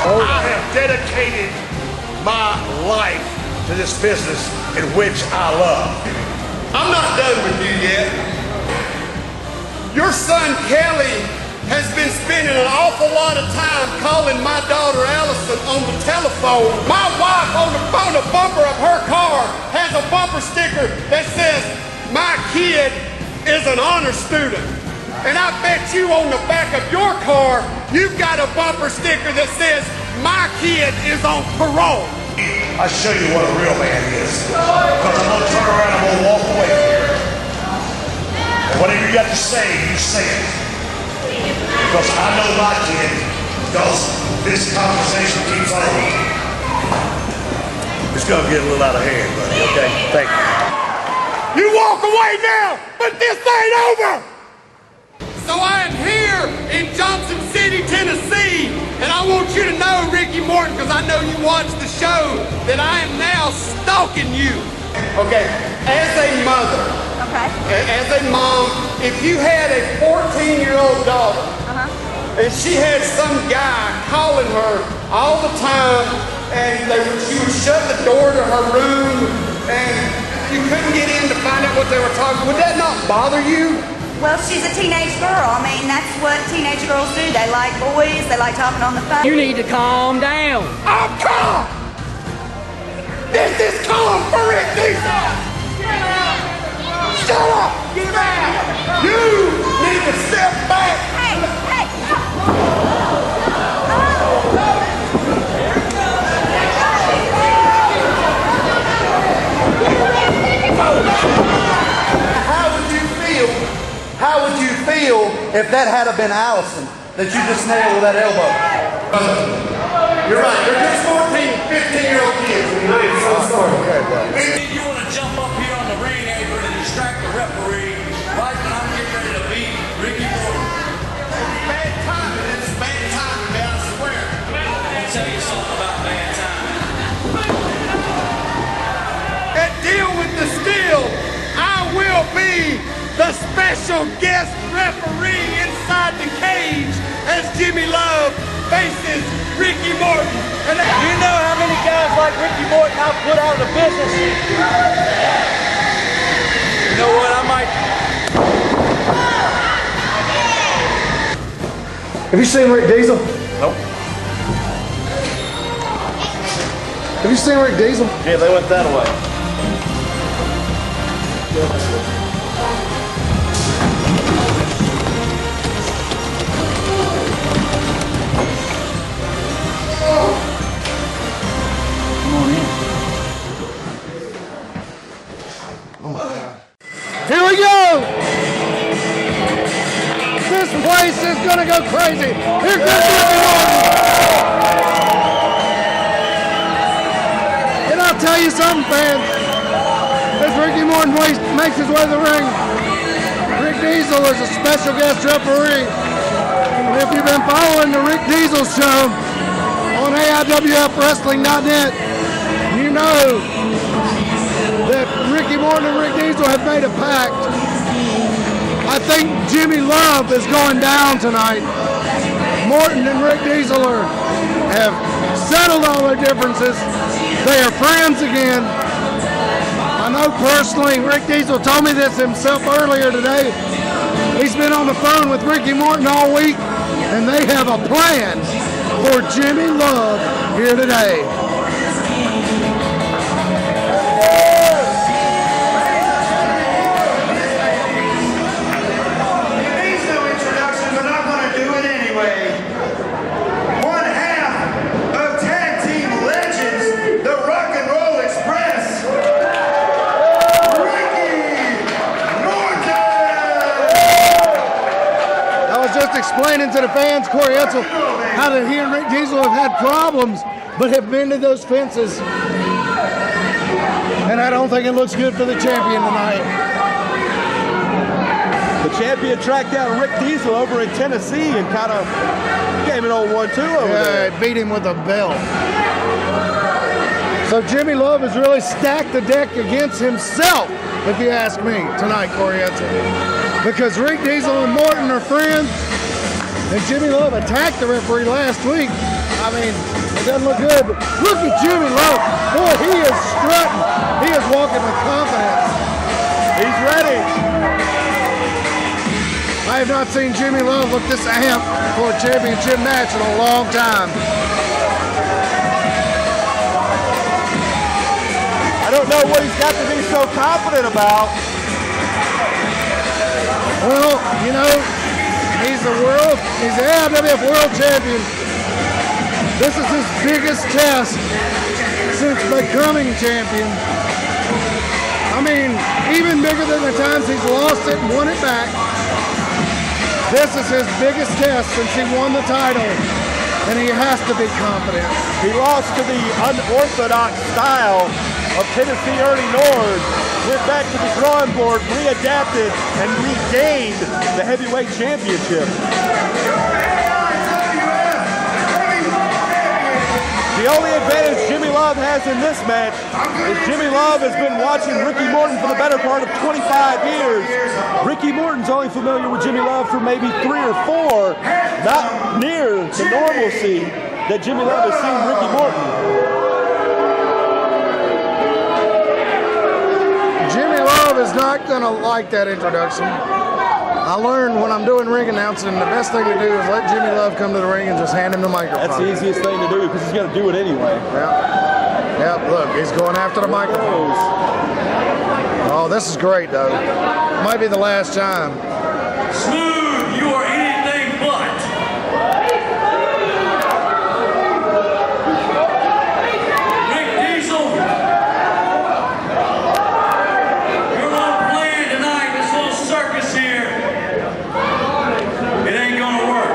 I have dedicated my life to this business in which I love. I'm not done with you yet. Your son Kelly has been spending an awful lot of time calling my daughter Allison on the telephone. My wife on the bumper of her car has a bumper sticker that says, "My kid is an honor student." And I bet you on the back of your car, you've got a bumper sticker that says, "My kid is on parole." I'll show you what a real man is. Because I'm gonna turn around and I'm gonna walk away from here. And whatever you got to say, you say it. Because I know my kid, because this conversation keeps on. It's gonna get a little out of hand, buddy, okay? Thank you. You walk away now, but this ain't over! So I am here in Johnson City, Tennessee, and I want you to know, Ricky Morton, because I know you watched the show, that I am now stalking you. Okay, as a mother, as a mom, if you had a 14-year-old daughter, and she had some guy calling her all the time, and she would shut the door to her room, and you couldn't get in to find out what they were talking, would that not bother you? Well, she's a teenage girl. I mean, that's what teenage girls do. They like boys. They like talking on the phone. You need to calm down. I'm calm! This is calm for Rick Deezel! Shut up! Get out! You need to step back! Hey! How would you feel if that had been Allison that you just nailed with that elbow? You're right. They're just 14, 15-year-old kids. I'm so sorry. You want to jump up here on the ring apron and distract the referee right when I'm getting ready to beat Ricky Morton. It's bad timing. It's bad timing, man. I swear. Let me tell you something about bad timing. At Deal with the Steel, I will be the special guest referee inside the cage as Jimmy Love faces Ricky Morton. And you know how many guys like Ricky Morton I've put out of the business? You know what, I might... Have you seen Rick Deezel? Nope. Have you seen Rick Deezel? Yeah, they went that way. Here we go! This place is gonna go crazy. Here comes Ricky Morton. And I'll tell you something, fans. As Ricky Morton makes his way to the ring, Rick Deezel is a special guest referee. And if you've been following the Rick Deezel show on AIWFWrestling.net, you know that Ricky Morton and Rick Deezel have made a pact. I think Jimmy Love is going down tonight. Morton and Rick Deezel have settled all their differences. They are friends again. I know personally, Rick Deezel told me this himself earlier today. He's been on the phone with Ricky Morton all week, and they have a plan for Jimmy Love here today. Explaining to the fans, Corey Etzel, how that he and Rick Deezel have had problems, but have been to those fences. And I don't think it looks good for the champion tonight. The champion tracked down Rick Deezel over in Tennessee and kind of gave an old 1-2 over there. Beat him with a belt. So Jimmy Love has really stacked the deck against himself, if you ask me, tonight, Corey Etzel. Because Rick Deezel and Morton are friends, and Jimmy Love attacked the referee last week. I mean, it doesn't look good. But look at Jimmy Love. Boy, he is strutting. He is walking with confidence. He's ready. I have not seen Jimmy Love look this amped for a championship match in a long time. I don't know what he's got to be so confident about. Well, you know, he's the AIWF World Champion. This is his biggest test since becoming champion. I mean, even bigger than the times he's lost it and won it back. This is his biggest test since he won the title, and he has to be confident. He lost to the unorthodox style of Tennessee Ernie Nord, went back to the drawing board, readapted, and regained the heavyweight championship. The only advantage Jimmy Love has in this match is Jimmy Love has been watching Ricky Morton for the better part of 25 years. Ricky Morton's only familiar with Jimmy Love for maybe 3 or 4, not near the normalcy that Jimmy Love has seen Ricky Morton. Jimmy Love is not going to like that introduction. I learned when I'm doing ring announcing, the best thing to do is let Jimmy Love come to the ring and just hand him the microphone. That's the easiest thing to do because he's going to do it anyway. Yep, look, he's going after the microphone. Oh, this is great, though. Might be the last time. Smooth, you are anything but. Rick Deezel, your little plan tonight, this little circus here, it ain't gonna work.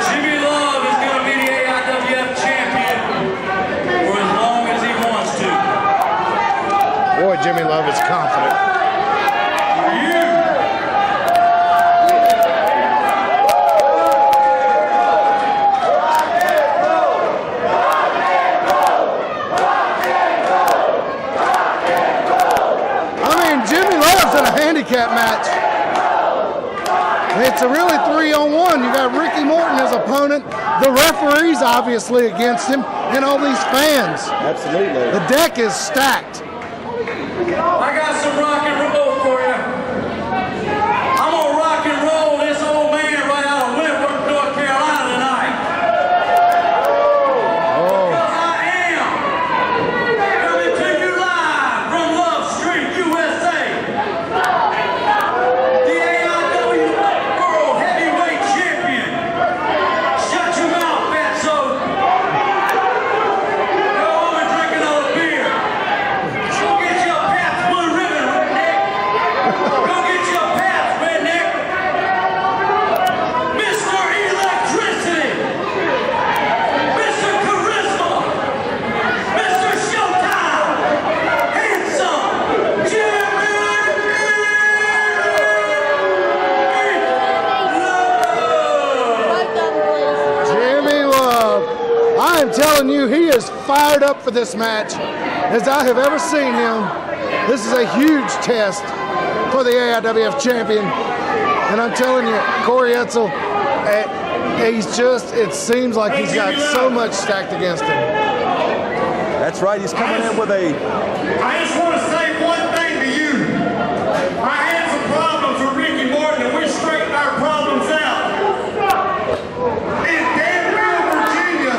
Jimmy Love is gonna be the AIWF champion for as long as he wants to. Boy, Jimmy Love is confident. Handicap match. It's a really 3-on-1. You got Ricky Morton as opponent, the referees obviously against him, and all these fans. Absolutely. The deck is stacked. I got some rock and roll for you. I'm gonna rock and roll this old man right out of Wentworth, North Carolina tonight. Because I am coming to you live from Love Street, USA. The AIWF World Heavyweight Champion. Shut your mouth, fatso. Go home and drink another beer. Go get your Pabst Blue Ribbon, redneck. Go get your Pabst, redneck. Mr. Electricity. Mr. Charisma. Mr. Showtime. Handsome. Jimmy Love. Jimmy Love. I am telling you, he is fired up for this match as I have ever seen him. This is a huge test for the AIWF champion. And I'm telling you, Corey Etzel, it seems like he's got so much stacked against him. That's right. He's coming in with a I just want to say one thing to you. I had some problems with Ricky Morton, and we straightened our problems out. In Danville, Virginia,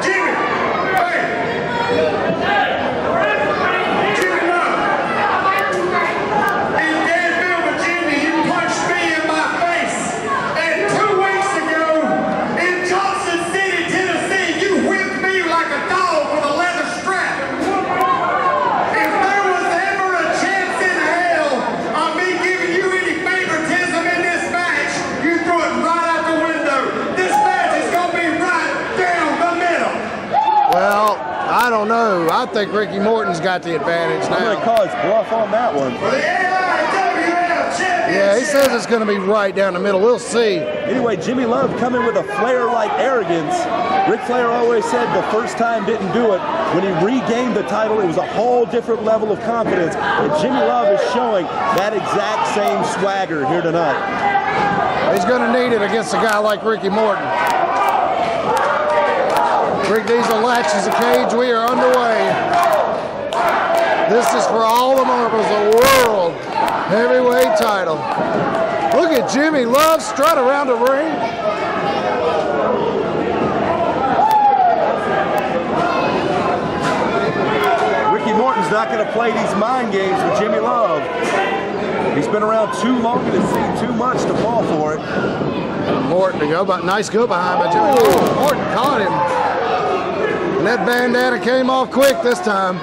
Jimmy, hey, Jimmy Love. In Danville, Virginia, you punched me in my face, and 2 weeks ago, in Johnson City, Tennessee, you whipped me like a dog with a leather strap. If there was ever a chance in hell of me giving you any favoritism in this match, you threw it right out the window. This match is going to be right down the middle. Well, I don't know. I think Ricky Morton's got the advantage I'm going to now. call his bluff on that one. For the AIWF Championship. Yeah, he says it's going to be right down the middle. We'll see. Anyway, Jimmy Love coming with a Flair-like arrogance. Ric Flair always said the first time didn't do it. When he regained the title, it was a whole different level of confidence. And Jimmy Love is showing that exact same swagger here tonight. He's going to need it against a guy like Ricky Morton. Rick Deezel latches the cage. We are underway. This is for all the marbles, the world heavyweight title. Look at Jimmy Love strut around the ring. Ricky Morton's not going to play these mind games with Jimmy Love. He's been around too long and has seen too much to fall for it. Morton to go, but nice go behind by Jimmy. Oh, Morton caught him. And that bandana came off quick this time.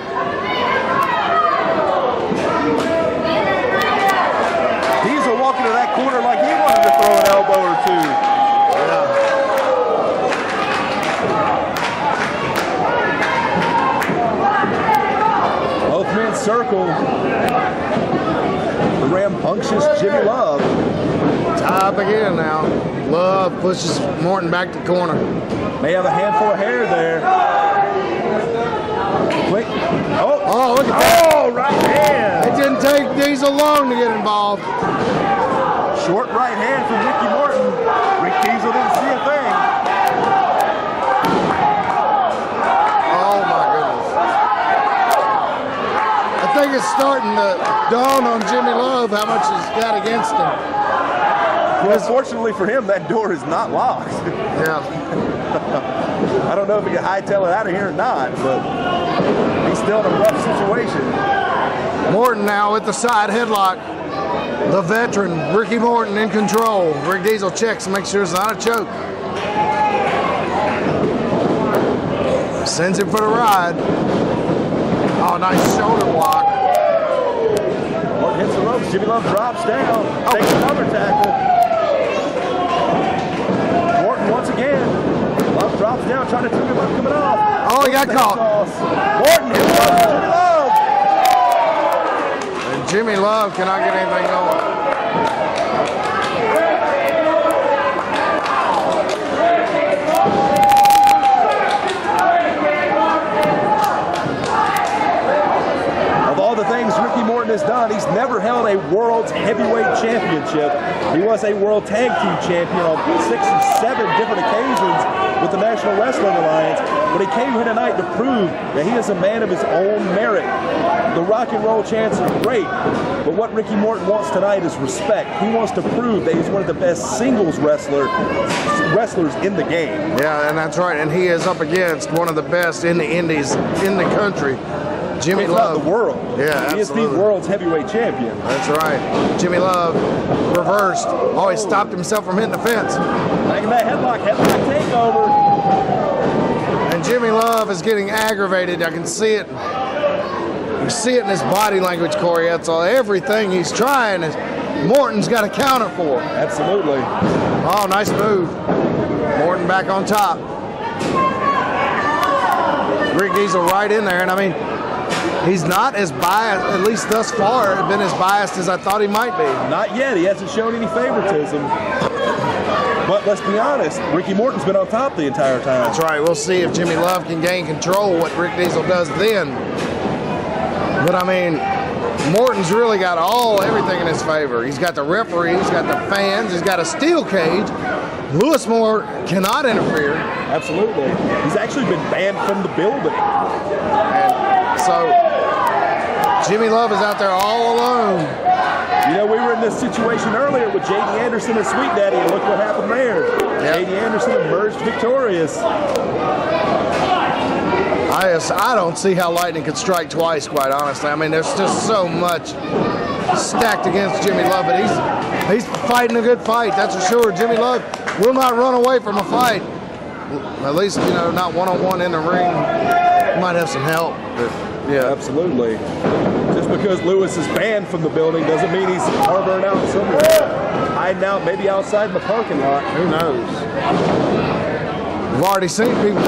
Deezel walking to that corner like he wanted to throw an elbow or two. Yeah. Both men circle. The rambunctious Jimmy Love. Top again now. Love pushes Morton back to the corner. May have a handful of hair there. Quick. Oh, look at that. Oh, right hand. It didn't take Deezel long to get involved. Short right hand from Ricky Morton. Rick Deezel didn't see a thing. Oh, my goodness. I think it's starting to dawn on Jimmy Love how much he's got against him. Well, fortunately for him, that door is not locked. Yeah. I don't know if he can hightail it out of here or not, but he's still in a rough situation. Morton now with the side headlock. The veteran, Ricky Morton, in control. Rick Deezel checks and makes sure it's not a choke. Sends him for the ride. Oh, nice shoulder block. Morton hits the ropes. Jimmy Love drops down. Takes another tackle. Morton once again. Love drops down, trying to trip him up, coming off. Oh, he got caught. Morton hits Jimmy Love. And Jimmy Love cannot get anything going. Of all the things Ricky Morton has done, he's never held a World's Heavyweight Championship. He was a World Tag Team Champion on 6 and 7 different occasions with the National Wrestling Alliance, but he came here tonight to prove that he is a man of his own merit. The rock and roll chants are great, but what Ricky Morton wants tonight is respect. He wants to prove that he's one of the best singles wrestlers in the game. Yeah, and that's right. And he is up against one of the best in the indies in the country. Jimmy Love. The world. Yeah, he is the world's heavyweight champion. That's right. Jimmy Love reversed. Oh, he stopped himself from hitting the fence. Back in that headlock takeover. And Jimmy Love is getting aggravated. I can see it. You see it in his body language, Corey. That's all. Everything he's trying is Morton's got to counter for. Absolutely. Oh, nice move. Morton back on top. Rick Deezel right in there, and I mean, he's not as biased, at least thus far, been as biased as I thought he might be. Not yet. He hasn't shown any favoritism. But let's be honest, Ricky Morton's been on top the entire time. That's right. We'll see if Jimmy Love can gain control, what Rick Deezel does then. But I mean, Morton's really got everything in his favor. He's got the referee, he's got the fans, he's got a steel cage. Lewis Moore cannot interfere. Absolutely. He's actually been banned from the building. And so Jimmy Love is out there all alone. You know, we were in this situation earlier with J.D. Anderson and Sweet Daddy, and look what happened there. Yep. J.D. Anderson emerged victorious. I don't see how lightning could strike twice, quite honestly. I mean, there's just so much stacked against Jimmy Love, but he's fighting a good fight, that's for sure. Jimmy Love will not run away from a fight. At least, you know, not one-on-one in the ring. He might have some help, but yeah. Absolutely. Just because Lewis is banned from the building doesn't mean he's harboring out somewhere. Hiding out, maybe outside in the parking lot. Who knows? We've already seen people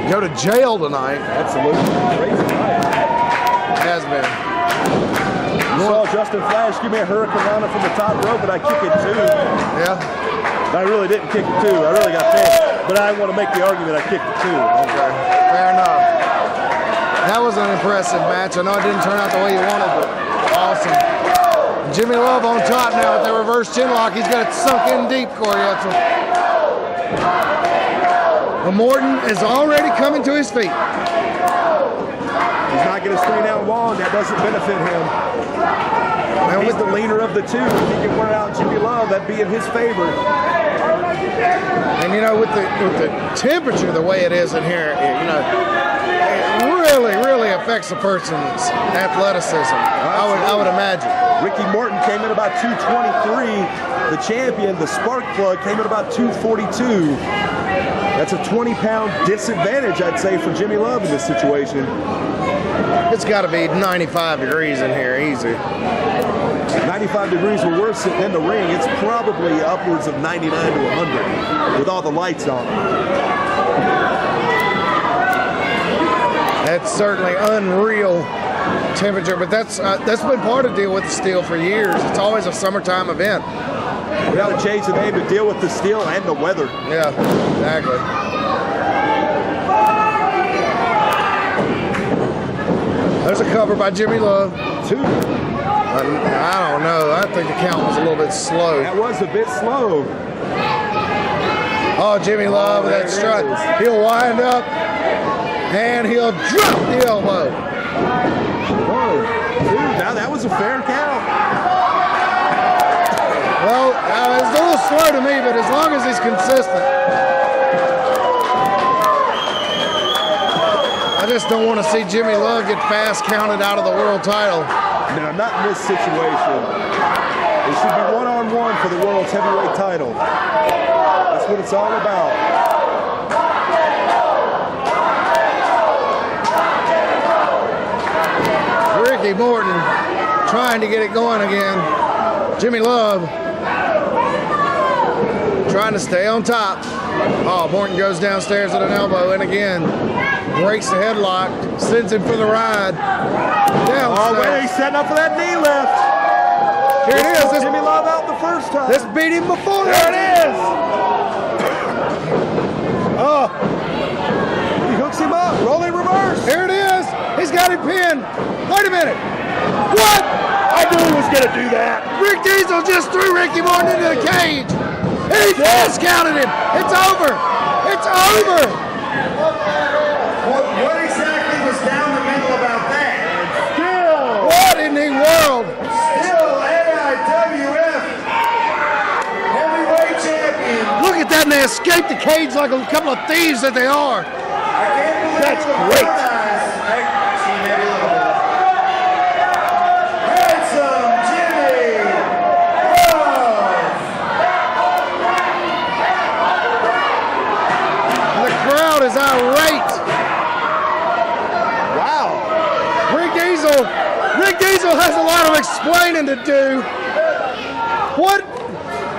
go to jail tonight. Absolutely. Crazy night. It has been. You saw Justin Flash give me a hurricane runner from the top rope, but I kick it too. Yeah. I really didn't kick it too. I really got pissed. But I want to make the argument I kicked it too. Okay. Fair enough. That was an impressive match. I know it didn't turn out the way you wanted, but awesome. Jimmy Love on top now with the reverse chin lock. He's got it sunk in deep, Corey. But Morton is already coming to his feet. He's not going to stay down long. That doesn't benefit him. He's the leaner of the two. If he can wear out Jimmy Love, that'd be in his favor. And you know, with the temperature the way it is in here, you know, it really affects a person's athleticism. I would imagine. Ricky Morton came in about 223. The champion, the spark plug, came in about 242. That's a 20-pound disadvantage, I'd say, for Jimmy Love in this situation. It's got to be 95 degrees in here, easy. 95 degrees where we're sitting in the ring, it's probably upwards of 99 to 100 with all the lights on. That's certainly unreal temperature, but that's been part of Deal with the Steel for years. It's always a summertime event. We got to change the name to Deal with the Steel and the Weather. Yeah, exactly. There's a cover by Jimmy Love. Two. I don't know. I think the count was a little bit slow. That was a bit slow. Oh, Jimmy Love with that strut. He'll wind up and he'll drop the elbow. 1, 2. Now that was a fair count. Well, it's a little slow to me, but as long as he's consistent. I just don't want to see Jimmy Love get fast counted out of the world title. No, not in this situation. It should be one-on-one for the world's heavyweight title. That's what it's all about. Ricky Morton trying to get it going again. Jimmy Love trying to stay on top. Oh, Morton goes downstairs at an elbow and again breaks the headlock, sends him for the ride. Downstairs. Oh, wait, he's setting up for that knee lift. Here it is. Jimmy Love out the first time. This beat him before. There it is. Oh, he hooks him up. Rolling reverse. Here it is. He's got him pinned. Wait a minute. What? I knew he was going to do that. Rick Deezel just threw Ricky Morton into the cage. He discounted him. It's over. It's over. What exactly was down the middle about that? Still. What in the world? Still AIWF heavyweight champion. Look at that, and they escaped the cage like a couple of thieves that they are. I can't believe That's the great. Actually, maybe a little bit. Handsome Jimmy Love. The crowd is irate. Wow. Rick Deezel has a lot of explaining to do. What?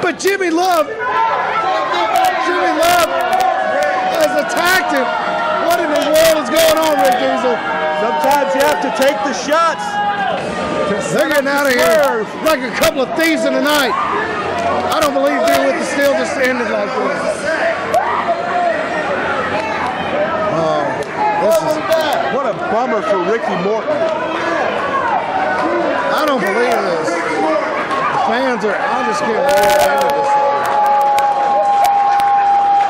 But Jimmy Love has attacked him. What in the world is going on, Rick Deezel? Sometimes you have to take the shots. They're getting out of here like a couple of thieves in the night. I don't believe Deal with the Steel just ended like this. What a bummer for Ricky Morton. I don't believe this. The fans are, I just can't believe the end of this.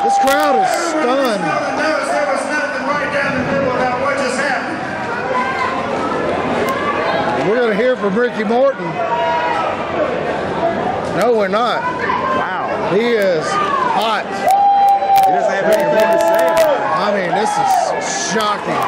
This crowd is stunned. Notice there was nothing right down the middle about what just happened. We're going to hear from Ricky Morton. No, we're not. Wow. He is hot. He doesn't have anything to say about it. I mean, this is shocking.